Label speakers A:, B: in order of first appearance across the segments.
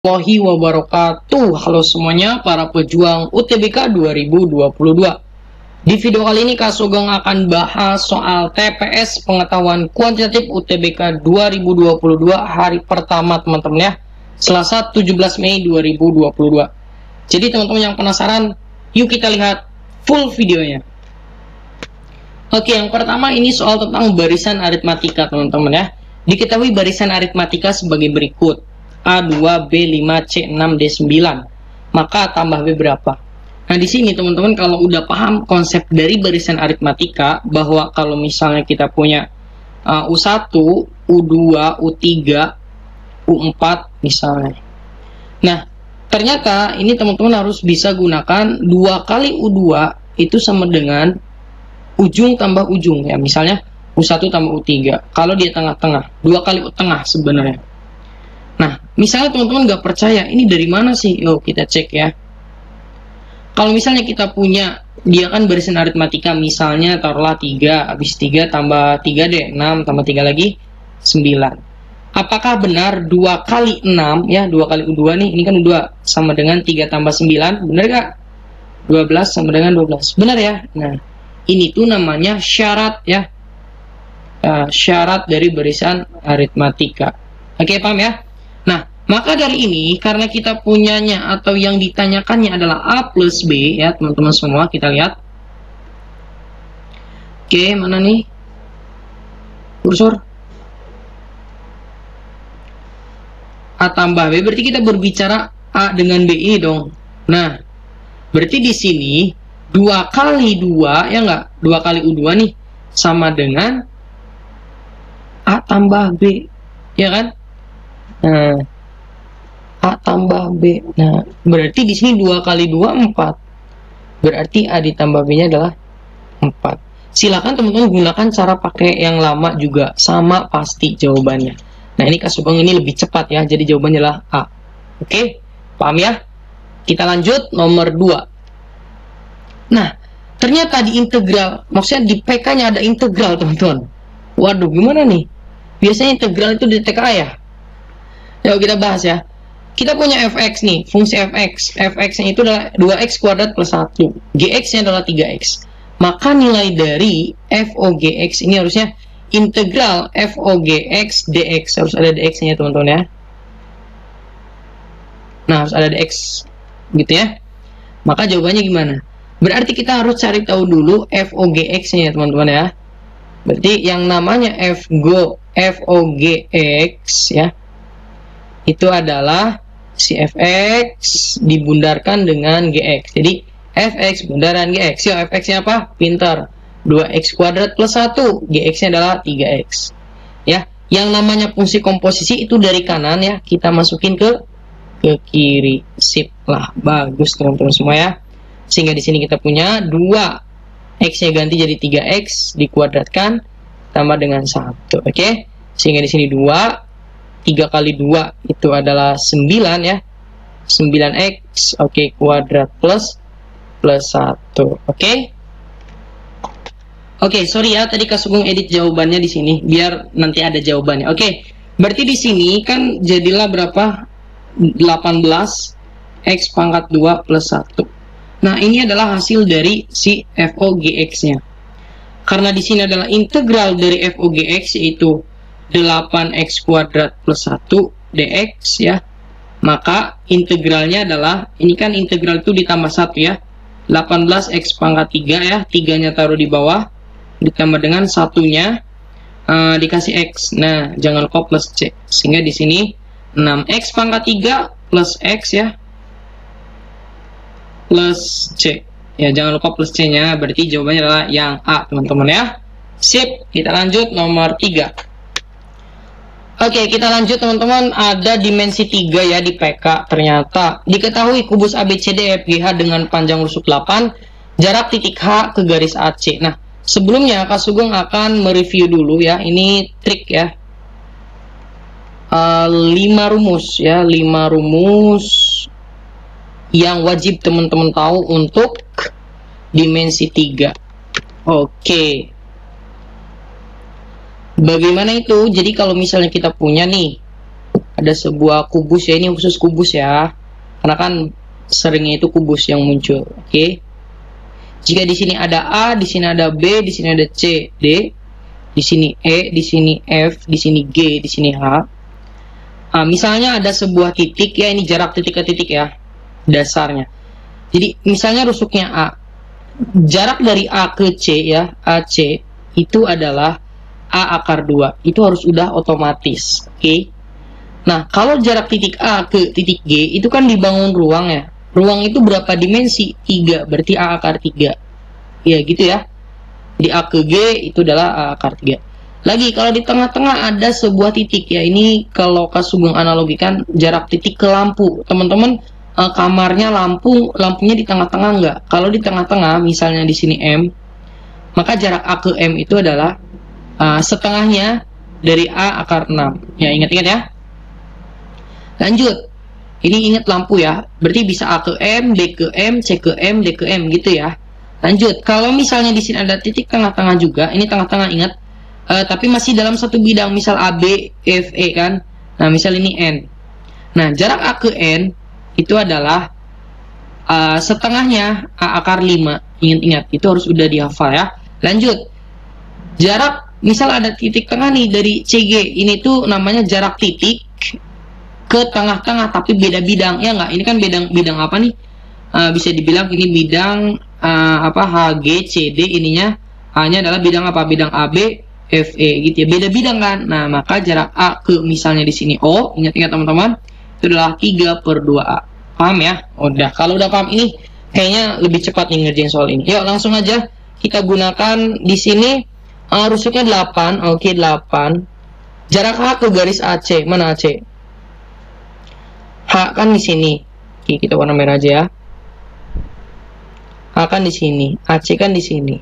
A: Warahmatullahi wabarakatuh. Halo semuanya para pejuang UTBK 2022. Di video kali ini Kak Sugeng akan bahas soal TPS pengetahuan kuantitatif UTBK 2022 hari pertama teman-teman ya, Selasa 17 Mei 2022. Jadi teman-teman yang penasaran, yuk kita lihat full videonya. Oke, yang pertama ini soal tentang barisan aritmatika teman-teman ya. Diketahui barisan aritmatika sebagai berikut: A2, B5, C6, D9. Maka tambah B berapa? Nah, di sini teman-teman kalau udah paham konsep dari barisan aritmatika, bahwa kalau misalnya kita punya U1, U2, U3, U4 misalnya. Nah, ternyata ini teman-teman harus bisa gunakan 2 kali U2 itu sama dengan ujung tambah ujung ya. Misalnya U1 tambah U3. Kalau dia tengah-tengah, 2 kali U tengah sebenarnya. Nah, misalnya teman-teman nggak percaya, ini dari mana sih? Yuk kita cek ya. Kalau misalnya kita punya, dia kan barisan aritmatika, misalnya taruhlah 3, habis 3 tambah 3 deh, 6, tambah 3 lagi, 9. Apakah benar 2 kali 6, ya, 2 kali U2 nih, ini kan U2, sama dengan 3 tambah 9, benar nggak? 12 sama dengan 12, benar ya? Nah, ini tuh namanya syarat ya. Syarat dari barisan aritmatika. Oke, paham ya? Nah, maka dari ini, karena kita punyanya atau yang ditanyakannya adalah A plus B, ya teman-teman semua, kita lihat. Oke, mana nih kursor? A tambah B, berarti kita berbicara A dengan B ini dong. Nah, berarti di sini 2 kali 2, ya enggak? 2 kali U2 nih, sama dengan A tambah B, ya kan? Nah, A tambah B. Nah, berarti di sini 2 kali 2, 4. Berarti A ditambah B-nya adalah 4. Silakan teman-teman gunakan cara pakai yang lama juga. Sama pasti jawabannya. Nah, ini Kak Sugeng ini lebih cepat ya. Jadi jawabannya adalah A. Oke? Paham ya? Kita lanjut nomor 2. Nah, ternyata di integral, maksudnya di PK-nya ada integral, teman-teman. Waduh, gimana nih? Biasanya integral itu di TKA ya? Yuk kita bahas ya. Kita punya fx nih, fungsi fx. Fx-nya itu adalah 2x kuadrat plus 1. Gx-nya adalah 3x. Maka nilai dari fOGX ini harusnya integral fOGX dx. Harus ada dx-nya teman-teman ya. Nah, harus ada dx. Gitu ya. Maka jawabannya gimana? Berarti kita harus cari tahu dulu fOGX-nya ya teman-teman ya. Berarti yang namanya fOGX ya, itu adalah si fx dibundarkan dengan gx. Jadi fx bundaran gx. Yo, fx-nya apa? Pintar. 2x kuadrat plus 1. Gx-nya adalah 3x. Ya, yang namanya fungsi komposisi itu dari kanan ya, kita masukin ke kiri. Sip lah, bagus teman-teman semua ya. Sehingga di sini kita punya 2 x-nya ganti jadi 3x dikuadratkan tambah dengan 1. Oke? Sehingga di sini 2, 3 kali 2 itu adalah 9 ya. 9x, oke, kuadrat plus 1. Oke? Oke, sorry ya, tadi Kak Sugeng edit jawabannya di sini biar nanti ada jawabannya. Oke. Berarti di sini kan jadilah berapa? 18 x pangkat 2 plus 1. Nah, ini adalah hasil dari si fOGX-nya. Karena di sini adalah integral dari fOGX yaitu 8x kuadrat plus 1 dx ya. Maka integralnya adalah, ini kan integral itu ditambah 1 ya. 18x pangkat 3 ya. 3-nya taruh di bawah. Ditambah dengan 1-nya dikasih x. Nah, jangan lupa plus c. Sehingga di sini 6x pangkat 3 plus x ya. Plus C. Ya, jangan lupa plus C-nya. Berarti jawabannya adalah yang A, teman-teman ya. Sip, kita lanjut nomor 3. Oke, kita lanjut teman-teman. Ada dimensi 3 ya di PK. Ternyata diketahui kubus ABCD FGH dengan panjang rusuk 8, jarak titik H ke garis AC. Nah, sebelumnya Kak Sugeng akan mereview dulu ya. Ini trik ya. 5 rumus ya, 5 rumus yang wajib teman-teman tahu untuk dimensi 3. Oke. Bagaimana itu? Jadi kalau misalnya kita punya nih ada sebuah kubus ya, ini khusus kubus ya, karena kan seringnya itu kubus yang muncul. Oke. Jika di sini ada A, di sini ada B, di sini ada C, D, di sini E, di sini F, di sini G, di sini H. Misalnya ada sebuah titik ya, ini jarak titik ke titik ya, dasarnya. Jadi misalnya rusuknya A, jarak dari A ke C ya, AC itu adalah A akar 2. Itu harus udah otomatis. Oke. Nah, kalau jarak titik A ke titik G itu kan dibangun ruang ya. Ruang itu berapa dimensi? 3, berarti A akar 3. Ya gitu ya. Di A ke G itu adalah A akar 3. Lagi kalau di tengah-tengah ada sebuah titik ya. Ini kalau Kak Sugeng analogikan jarak titik ke lampu. Teman-teman, kamarnya lampunya di tengah-tengah enggak? Kalau di tengah-tengah misalnya di sini M, maka jarak A ke M itu adalah setengahnya dari A akar 6. Ya, ingat-ingat ya. Lanjut. Ini ingat lampu ya, berarti bisa A ke M, B ke M, C ke M, D ke M gitu ya. Lanjut, kalau misalnya di sini ada titik tengah-tengah juga, ini tengah-tengah ingat, tapi masih dalam satu bidang, misal A, B, F, E kan. Nah, misal ini N. Nah, jarak A ke N itu adalah setengahnya A akar 5. Ingat-ingat, itu harus udah dihafal ya. Lanjut, jarak, misal ada titik tengah nih dari CG, ini tuh namanya jarak titik ke tengah-tengah tapi beda bidang ya nggak, ini kan bidang apa nih, bisa dibilang ini bidang HG CD, ininya A nya adalah bidang apa, bidang AB FE gitu ya, beda bidang kan. Nah, maka jarak A ke misalnya di sini O, ingat-ingat teman-teman, itu adalah 3/2A. Paham ya? Udah, kalau udah paham ini kayaknya lebih cepat nih ngerjain soal ini. Yuk langsung aja kita gunakan di sini, rusuknya 8. Oke, 8. Jarak H ke garis AC, mana AC? H kan di sini. Oke, kita warna merah aja ya. H kan di sini, AC kan di sini.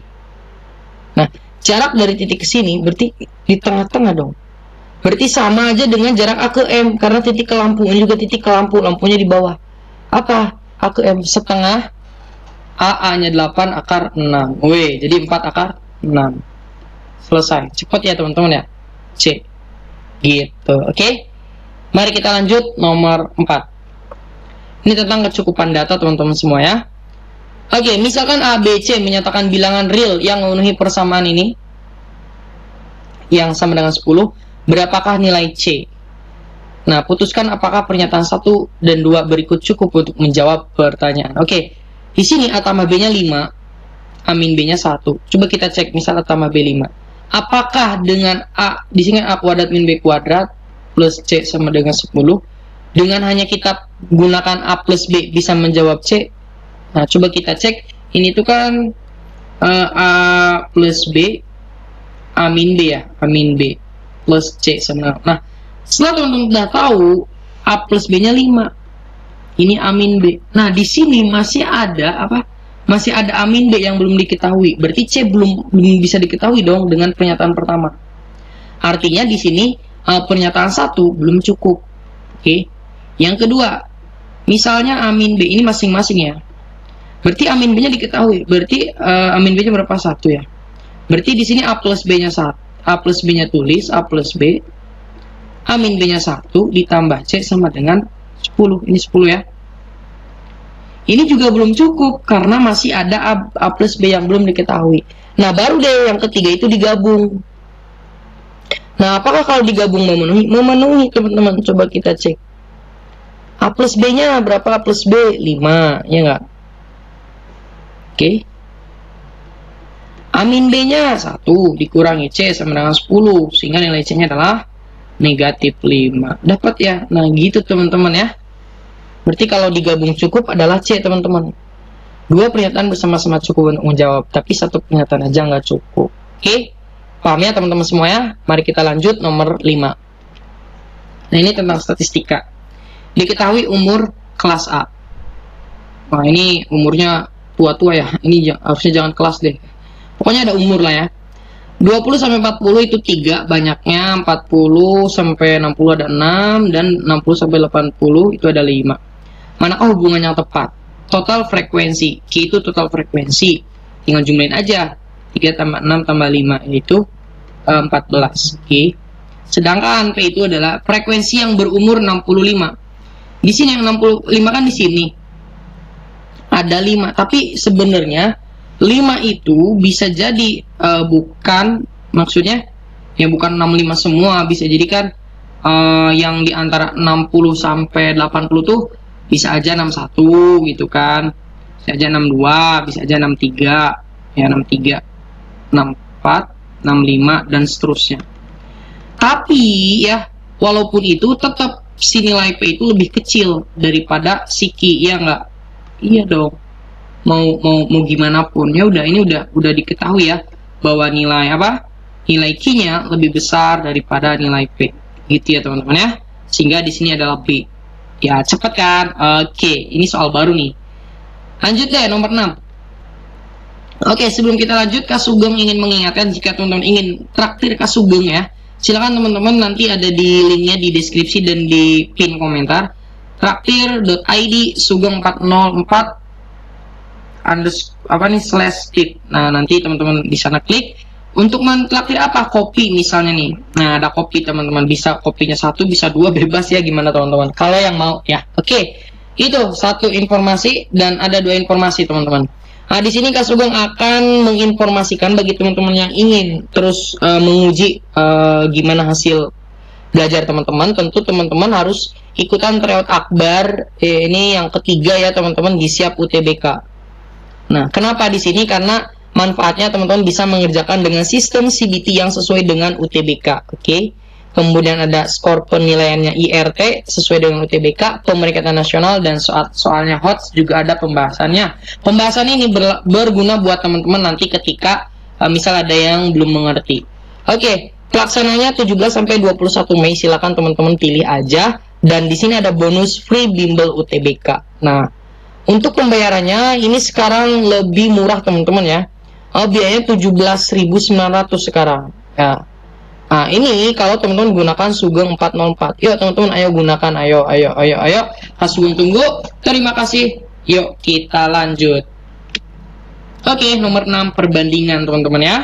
A: Nah, jarak dari titik ke sini berarti di tengah-tengah dong. Berarti sama aja dengan jarak A ke M, karena titik ke lampu, ini juga titik ke lampu, lampunya di bawah. Apa? A ke M setengah, A-nya 8 akar 6. Wih, jadi 4 akar 6. Selesai. Cepat ya teman-teman ya. C. Gitu. Oke. Mari kita lanjut nomor 4. Ini tentang kecukupan data teman-teman semua ya. Oke, misalkan A, B, C menyatakan bilangan real yang memenuhi persamaan ini, yang sama dengan 10, berapakah nilai C? Nah, putuskan apakah pernyataan 1 dan 2 berikut cukup untuk menjawab pertanyaan. Oke, di sini A tambah B-nya 5, A min B-nya 1. Coba kita cek, misal A tambah B 5. Apakah dengan A, di sini A kuadrat min B kuadrat, plus C sama dengan 10, dengan hanya kita gunakan A plus B bisa menjawab C? Nah, coba kita cek, ini tuh kan A plus B, A min B ya, A min B plus C sama. Nah, setelah teman-teman udah tahu A plus B nya 5, ini A min B. Nah, di sini masih ada apa? Masih ada A min B yang belum diketahui, berarti C belum bisa diketahui dong dengan pernyataan pertama. Artinya di sini pernyataan 1 belum cukup. Oke. Yang kedua, misalnya A min B ini masing-masing ya. Berarti A min B-nya diketahui. Berarti A min B-nya berapa? 1 ya. Berarti di sini A plus B-nya 1. A plus B-nya tulis A plus B. A min B-nya 1 ditambah C sama dengan 10. Ini 10 ya. Ini juga belum cukup karena masih ada A plus B yang belum diketahui. Nah, baru deh yang ketiga itu digabung. Nah, apakah kalau digabung memenuhi? Memenuhi, teman-teman. Coba kita cek. A plus B-nya berapa? A plus B 5, ya nggak? Oke. A min B-nya 1 dikurangi C sama dengan 10, sehingga nilai C-nya adalah negatif 5. Dapat ya? Nah, gitu teman-teman ya. Berarti kalau digabung cukup adalah C, teman-teman. Dua pernyataan bersama-sama cukup untuk menjawab, tapi satu pernyataan aja nggak cukup. Oke? Paham ya teman-teman semua ya? Mari kita lanjut nomor 5. Nah, ini tentang statistika. Diketahui umur kelas A. Nah, ini umurnya tua-tua ya. Ini harusnya jangan kelas deh. Pokoknya ada umur lah ya. 20 sampai 40 itu 3 banyaknya, 40 sampai 60 ada 6, dan 60 sampai 80 itu ada 5. Manakah hubungan yang tepat? Total frekuensi. Q itu total frekuensi. Tinggal jumlahin aja. 3 tambah 6 tambah 5 yaitu 14. Oke. Sedangkan P itu adalah frekuensi yang berumur 65. Di sini yang 65 kan di sini. Ada 5, tapi sebenarnya 5 itu bisa jadi bukan, maksudnya ya bukan 65 semua, bisa jadi kan yang di antara 60 sampai 80 tuh bisa aja 61 gitu kan. Bisa aja 62, bisa aja 63, ya 63, 64, 65 dan seterusnya. Tapi ya walaupun itu tetap si nilai P itu lebih kecil daripada si Q, ya enggak? Iya dong. Mau gimana pun ya udah, ini udah diketahui ya bahwa nilai apa? Nilai Q-nya lebih besar daripada nilai P. Gitu ya teman-teman ya. Sehingga di sini adalah B. Ya, cepet kan? Oke, ini soal baru nih. Lanjut deh nomor 6. Oke, sebelum kita lanjut, Kak Sugeng ingin mengingatkan jika teman-teman ingin traktir Kak Sugeng ya, silakan teman-teman, nanti ada di linknya di deskripsi dan di pin komentar. Traktir.id Sugeng 404 /tip. Nah, nanti teman-teman di sana klik untuk mentraktir apa? Kopi misalnya nih. Nah, ada kopi teman-teman, bisa kopinya 1, bisa 2, bebas ya, gimana teman-teman. Kalau yang mau ya. Oke. Itu satu informasi dan ada 2 informasi teman-teman. Nah, di sini Kak Sugeng akan menginformasikan bagi teman-teman yang ingin terus menguji gimana hasil belajar teman-teman. Tentu teman-teman harus ikutan tryout akbar. Ini yang ketiga ya teman-teman di Siap UTBK. Nah, kenapa di sini? Karena manfaatnya teman-teman bisa mengerjakan dengan sistem CBT yang sesuai dengan UTBK. Oke. Kemudian ada skor penilaiannya IRT sesuai dengan UTBK, pemeringkatan nasional, dan soalnya HOTS juga ada pembahasannya. Pembahasan ini berguna buat teman-teman nanti ketika misal ada yang belum mengerti. Oke, pelaksananya 17 sampai 21 Mei, silakan teman-teman pilih aja, dan di sini ada bonus free bimbel UTBK. Nah, untuk pembayarannya ini sekarang lebih murah teman-teman ya. Biayanya 17.900 sekarang. Ya. Nah, ini kalau teman-teman gunakan Sugeng 404. Yuk teman-teman, ayo gunakan, ayo. Kak Sugeng tunggu. Terima kasih. Yuk kita lanjut. Oke, nomor 6 perbandingan teman-teman ya.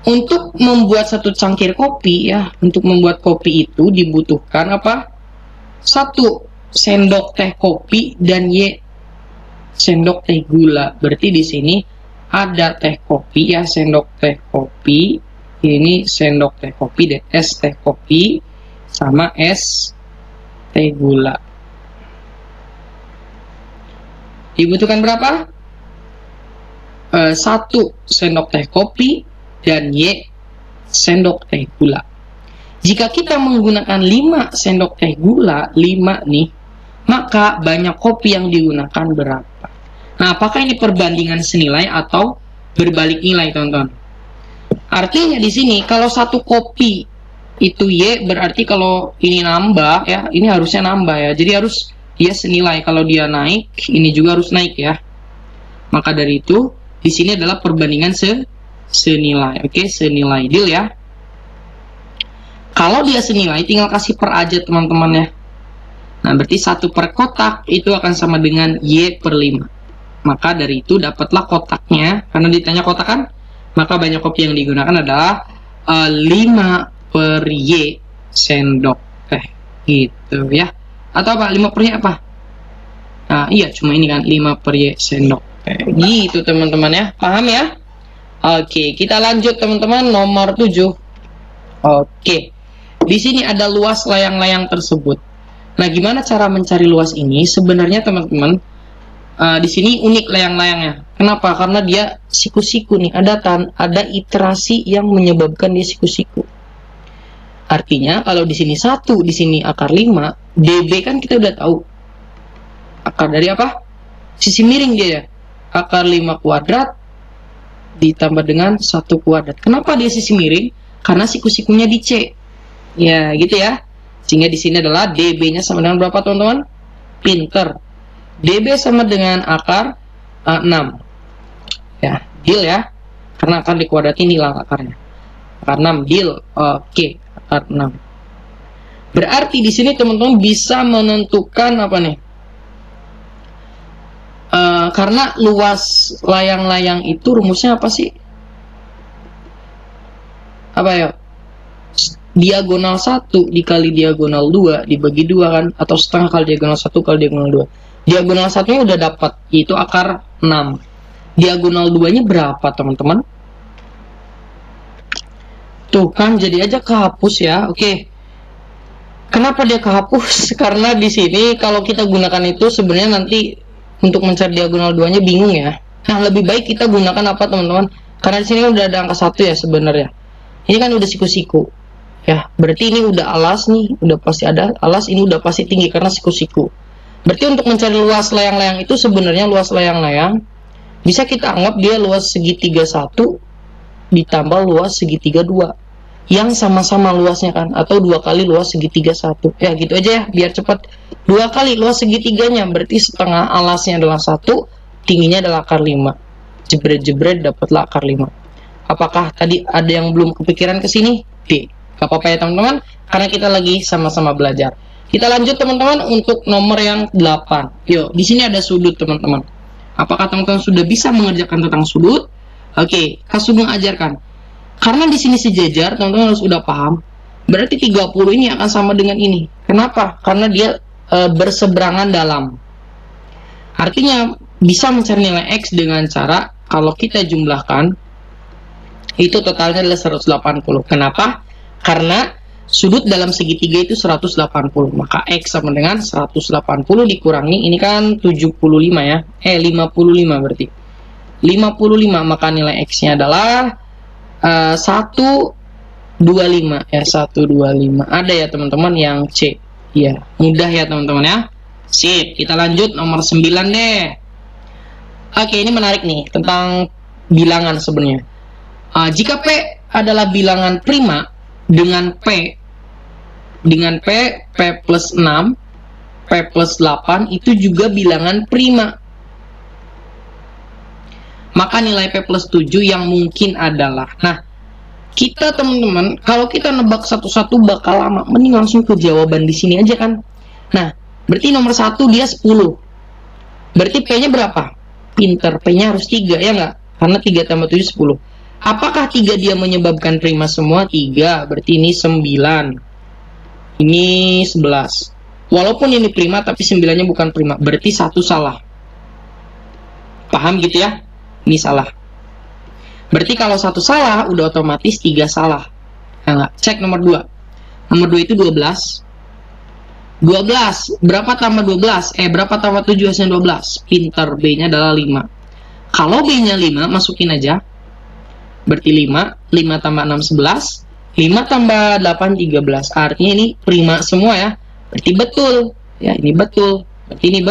A: Untuk membuat satu cangkir kopi ya, untuk membuat kopi itu dibutuhkan apa? 1 sendok teh kopi dan Y sendok teh gula. Berarti di sini ada teh kopi ya, sendok teh kopi. Ini sendok teh kopi dan es teh kopi sama es teh gula. Dibutuhkan berapa? 1 sendok teh kopi dan Y sendok teh gula. Jika kita menggunakan 5 sendok teh gula, 5 nih, maka banyak kopi yang digunakan berapa? Nah, apakah ini perbandingan senilai atau berbalik nilai, teman-teman? Artinya di sini kalau 1 kopi itu Y, berarti kalau ini nambah ya, ini harusnya nambah ya. Jadi harus dia senilai. Kalau dia naik, ini juga harus naik ya. Maka dari itu di sini adalah perbandingan senilai. Oke, senilai, deal ya. Kalau dia senilai, tinggal kasih per aja teman-teman ya. Nah, berarti 1 per kotak itu akan sama dengan Y per 5. Maka dari itu dapatlah kotaknya, karena ditanya kotak kan, maka banyak kopi yang digunakan adalah 5 per Y sendok teh gitu ya. Atau apa? 5 per Y apa? Nah, iya, cuma ini kan 5 per Y sendok teh. Gitu teman-teman ya. Paham ya? Oke, kita lanjut teman-teman, nomor 7. Oke. Di sini ada luas layang-layang tersebut. Nah, gimana cara mencari luas ini? Sebenarnya teman-teman, di sini unik layang-layangnya. Kenapa? Karena dia siku-siku nih, ada iterasi yang menyebabkan dia siku-siku. Artinya kalau di sini 1, di sini akar 5, dB kan kita udah tahu. Akar dari apa? Sisi miring dia ya. Akar 5 kuadrat ditambah dengan 1 kuadrat. Kenapa dia sisi miring? Karena siku-sikunya di C. Ya, gitu ya. Sehingga di sini adalah dB-nya sama dengan berapa, teman-teman? Pinter. dB sama dengan akar 6. Ya, deal ya. Karena akar dikuadratin hilang akarnya. Akar 6 deal. Oke, akar 6. Berarti di sini teman-teman bisa menentukan apa nih? Karena luas layang-layang itu rumusnya apa sih? Apa ya? diagonal 1 dikali diagonal 2 dibagi 2 kan, atau setengah kali diagonal 1 kali diagonal 2. Diagonal 1-nya udah dapat, yaitu akar 6. Diagonal 2-nya berapa, teman-teman? Tuh kan, jadi aja kehapus ya. Oke. Kenapa dia kehapus? Karena di sini kalau kita gunakan itu sebenarnya nanti untuk mencari diagonal 2-nya bingung ya. Nah, lebih baik kita gunakan apa, teman-teman? Karena di sini udah ada angka 1 ya sebenarnya. Ini kan udah siku-siku. Ya, berarti ini udah alas nih, udah pasti ada alas, ini udah pasti tinggi karena siku-siku. Berarti untuk mencari luas layang-layang itu sebenarnya luas layang-layang bisa kita anggap dia luas segitiga 1 ditambah luas segitiga 2 yang sama-sama luasnya kan, atau 2 kali luas segitiga 1. Ya gitu aja ya, biar cepat. 2 kali luas segitiganya berarti setengah alasnya adalah 1, tingginya adalah akar 5. Jebret-jebret dapatlah akar 5. Apakah tadi ada yang belum kepikiran ke sini? D. Gak apa-apa ya teman-teman, karena kita lagi sama-sama belajar. Kita lanjut teman-teman untuk nomor yang 8. Yuk, di sini ada sudut teman-teman. Apakah teman-teman sudah bisa mengerjakan tentang sudut? Oke, Kak Sugeng ajarkan. Karena di sini sejajar, teman-teman harus udah paham. Berarti 30 ini akan sama dengan ini. Kenapa? Karena dia berseberangan dalam. Artinya bisa mencari nilai X dengan cara kalau kita jumlahkan itu totalnya adalah 180. Kenapa? Karena sudut dalam segitiga itu 180. Maka X sama dengan 180 dikurangi, ini kan 75 ya. 55 berarti. 55, maka nilai X-nya adalah 125 ya, 125. Ada ya teman-teman yang C. Ya, mudah ya teman-teman ya. Sip, kita lanjut nomor 9 deh. Oke, ini menarik nih tentang bilangan sebenarnya. Jika P adalah bilangan prima dengan P plus 6, P plus 8 itu juga bilangan prima. Maka nilai P plus 7 yang mungkin adalah. Nah, kita teman-teman, kalau kita nebak satu-satu bakal lama. Mending langsung ke jawaban di sini aja kan. Nah, berarti nomor 1 dia 10. Berarti P-nya berapa? Pinter, P-nya harus 3 ya nggak? Karena 3 tambah 7 10. Apakah 3 dia menyebabkan prima semua? 3, berarti ini 9. Ini 11. Walaupun ini prima, tapi 9-nya bukan prima. Berarti 1 salah. Paham gitu ya? Ini salah. Berarti kalau 1 salah, udah otomatis 3 salah. Nah, cek nomor 2. Nomor 2 itu 12. 12. Berapa tambah 12? Berapa tambah 7 hasilnya 12? Pinter, B-nya adalah 5. Kalau B-nya 5, masukin aja. Berarti 5 tambah 6 11, 5 tambah 8 13. Artinya ini prima semua ya. Berarti betul. Ya, ini betul. Berarti ini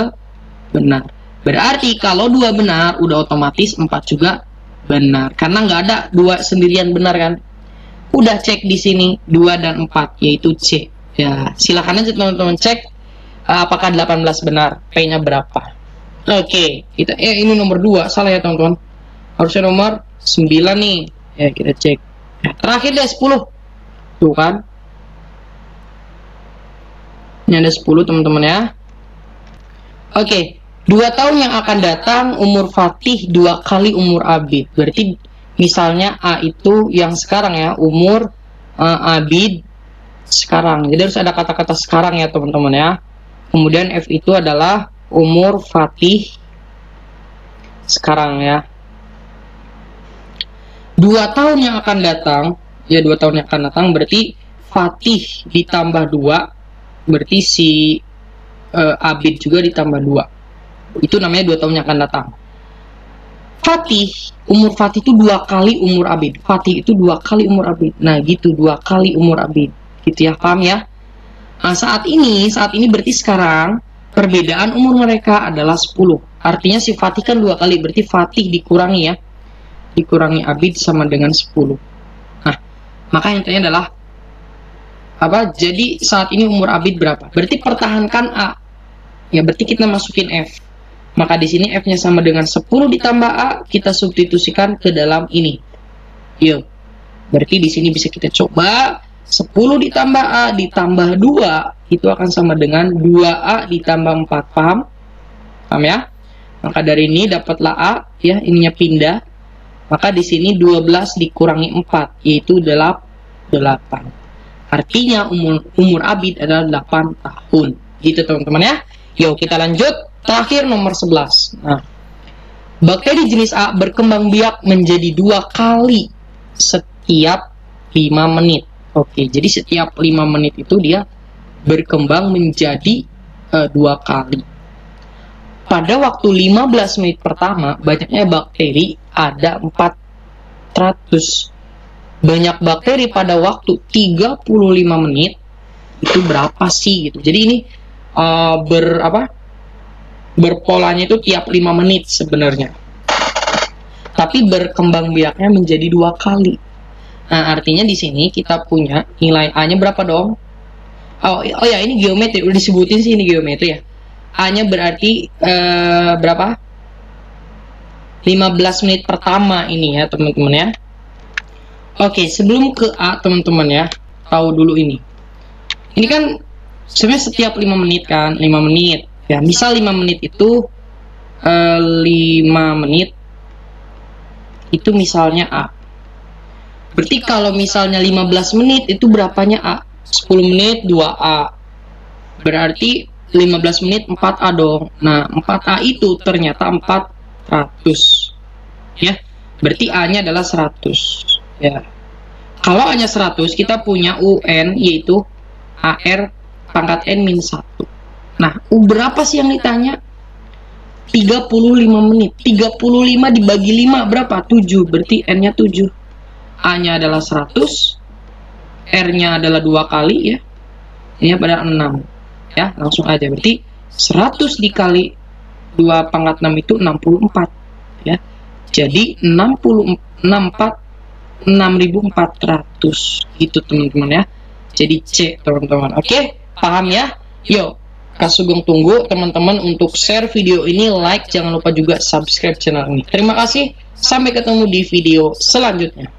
A: benar. Berarti kalau 2 benar, udah otomatis 4 juga benar. Karena nggak ada 2 sendirian benar kan. Udah cek di sini 2 dan 4 yaitu C. Ya, silakan aja teman-teman cek apakah 18 benar, P-nya berapa. Oke, kita ini nomor 2, salah ya teman-teman. Harusnya nomor 9 nih. Ya, kita cek. Nah, terakhir deh 10. Tuh kan. Ini ada 10 teman-teman ya. Oke, 2 tahun yang akan datang umur Fatih 2 kali umur Abid. Berarti misalnya A itu yang sekarang ya, umur Abid sekarang. Jadi harus ada kata-kata sekarang ya teman-teman ya. Kemudian F itu adalah umur Fatih sekarang ya. 2 tahun yang akan datang, ya 2 tahun yang akan datang berarti Fatih ditambah 2, berarti si Abid juga ditambah 2. Itu namanya 2 tahun yang akan datang. Fatih, umur Fatih itu 2 kali umur Abid. Fatih itu 2 kali umur Abid. Nah gitu, 2 kali umur Abid. Gitu ya, paham ya? Nah saat ini berarti sekarang perbedaan umur mereka adalah 10. Artinya si Fatih kan 2 kali, berarti Fatih dikurangi ya. Dikurangi Abid sama dengan 10. Nah, maka yang tanya adalah apa? Jadi saat ini umur Abid berapa? Berarti pertahankan A. Ya, berarti kita masukin F. Maka di sini F-nya sama dengan 10 ditambah A, kita substitusikan ke dalam ini. Yuk. Berarti di sini bisa kita coba 10 ditambah A ditambah 2 itu akan sama dengan 2A ditambah 4. Paham? Paham ya? Maka dari ini dapatlah A, ya, ininya pindah. Maka di sini 12 dikurangi 4 yaitu 8. Artinya umur Abid adalah 8 tahun. Gitu teman-teman ya. Yuk kita lanjut. Terakhir nomor 11. Nah, bakteri jenis A berkembang biak menjadi 2 kali setiap 5 menit. Oke, jadi setiap 5 menit itu dia berkembang menjadi 2 kali. Pada waktu 15 menit pertama, banyaknya bakteri ada 400. Banyak bakteri pada waktu 35 menit itu berapa sih gitu. Jadi ini berpolanya itu tiap 5 menit sebenarnya. Tapi berkembang biaknya menjadi 2 kali. Nah, artinya di sini kita punya nilai A-nya berapa dong? Oh ya, ini geometri, udah disebutin sih ini geometri ya. A-nya berarti berapa? 15 menit pertama ini ya, teman-teman ya. Oke, sebelum ke A, teman-teman ya, tahu dulu ini. Ini kan sebenarnya setiap 5 menit kan, 5 menit. Ya, misal 5 menit itu 5 menit itu misalnya A. Berarti kalau misalnya 15 menit itu berapanya A? 10 menit 2A. Berarti 15 menit 4A dong. Nah, 4A itu ternyata 400. Ya. Berarti A-nya adalah 100. Ya. Kalau hanya 100, kita punya UN yaitu AR pangkat N-1. Nah, U berapa sih yang ditanya? 35 menit. 35 dibagi 5 berapa? 7. Berarti N-nya 7. A-nya adalah 100. R-nya adalah 2 kali ya. Ini pada 6. Ya, langsung aja. Berarti 100 dikali 2 pangkat 6 itu 64. Ya. Jadi 6.400 gitu teman-teman ya. Jadi C teman-teman. Oke, paham ya? Yuk, Kak Sugeng tunggu teman-teman untuk share video ini, like, jangan lupa juga subscribe channel ini. Terima kasih, sampai ketemu di video selanjutnya.